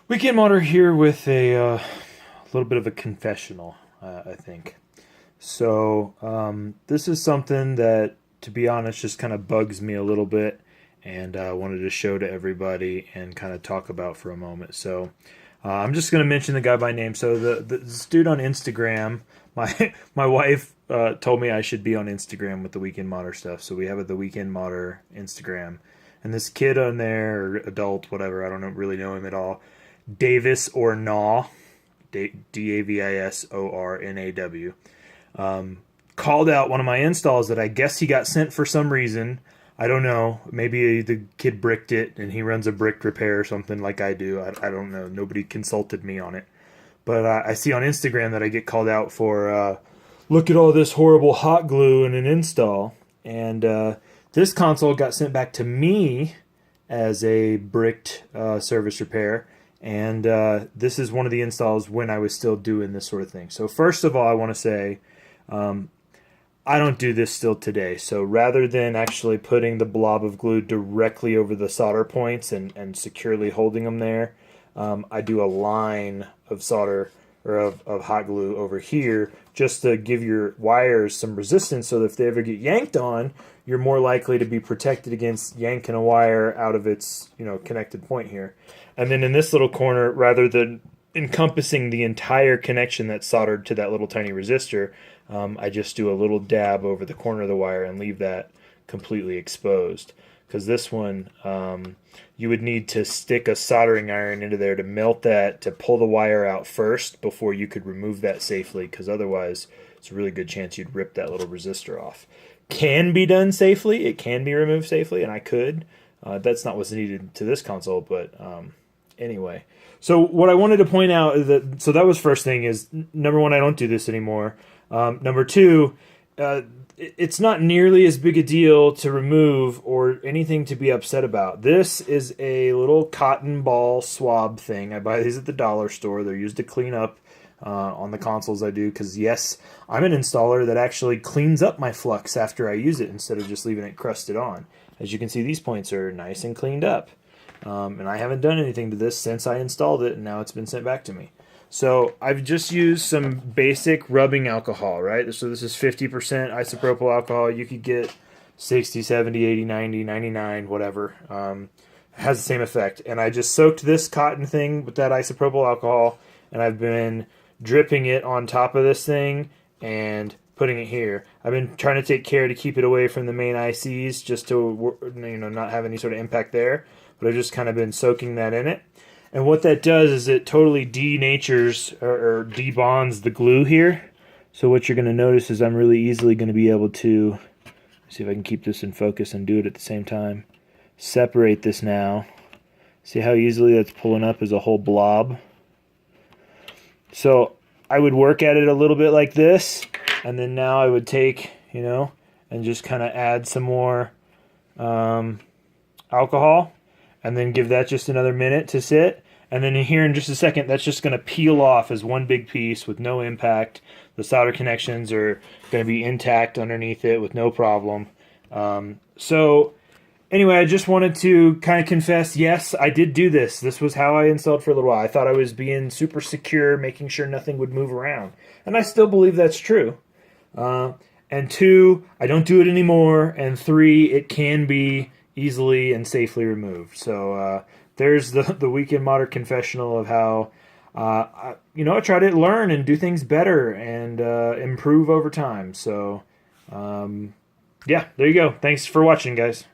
Weekend Modder here with a little bit of a confessional, I think. This is something that, to be honest, just kind of bugs me a little bit, and I wanted to show to everybody and kind of talk about for a moment. I'm just going to mention the guy by name. So this dude on Instagram, my wife told me I should be on Instagram with the Weekend Modder stuff. So we have the Weekend Modder Instagram, and this kid on there, or adult, whatever, I don't really know him at all. Davis or Naw, Davisornaw, called out one of my installs that I guess he got sent for some reason. I don't know. Maybe the kid bricked it and he runs a brick repair or something like I do. I don't know. Nobody consulted me on it. But I see on Instagram that I get called out for, look at all this horrible hot glue in an install. And this console got sent back to me as a bricked service repair. And this is one of the installs when I was still doing this sort of thing. So first of all, I want to say I don't do this still today. So rather than actually putting the blob of glue directly over the solder points and securely holding them there, I do a line of solder or of hot glue over here just to give your wires some resistance so that if they ever get yanked on, you're more likely to be protected against yanking a wire out of its connected point here. And then in this little corner, rather than encompassing the entire connection that's soldered to that little tiny resistor, I just do a little dab over the corner of the wire and leave that completely exposed. Because this one, you would need to stick a soldering iron into there to melt that, to pull the wire out first before you could remove that safely, because otherwise it's a really good chance you'd rip that little resistor off. Can be done safely, it can be removed safely, and I could. That's not what's needed to this console, but anyway. So what I wanted to point out is so that was first thing is, number one, I don't do this anymore. Number two, it's not nearly as big a deal to remove or anything to be upset about. This is a little cotton ball swab thing. I buy these at the dollar store. They're used to clean up on the consoles I do, because yes, I'm an installer that actually cleans up my flux after I use it instead of just leaving it crusted on. As you can see, these points are nice and cleaned up. And I haven't done anything to this since I installed it, and now it's been sent back to me. So I've just used some basic rubbing alcohol, right? So this is 50% isopropyl alcohol. You could get 60, 70, 80, 90, 99, whatever. It has the same effect. And I just soaked this cotton thing with that isopropyl alcohol, and I've been dripping it on top of this thing and putting it here. I've been trying to take care to keep it away from the main ICs just to not have any sort of impact there. But I've just kind of been soaking that in it. And what that does is it totally denatures or debonds the glue here. So what you're going to notice is I'm really easily going to be able to, see if I can keep this in focus and do it at the same time, separate this now. See how easily that's pulling up as a whole blob? So I would work at it a little bit like this, and then now I would take, and just kind of add some more alcohol, and then give that just another minute to sit. And then here in just a second, that's just going to peel off as one big piece with no impact. The solder connections are going to be intact underneath it with no problem. Anyway, I just wanted to kind of confess, yes, I did do this. This was how I installed for a little while. I thought I was being super secure, making sure nothing would move around. And I still believe that's true. And two, I don't do it anymore. And three, it can be easily and safely removed. So there's the Weekend Modder confessional of how I try to learn and do things better and improve over time. So yeah, there you go. Thanks for watching, guys.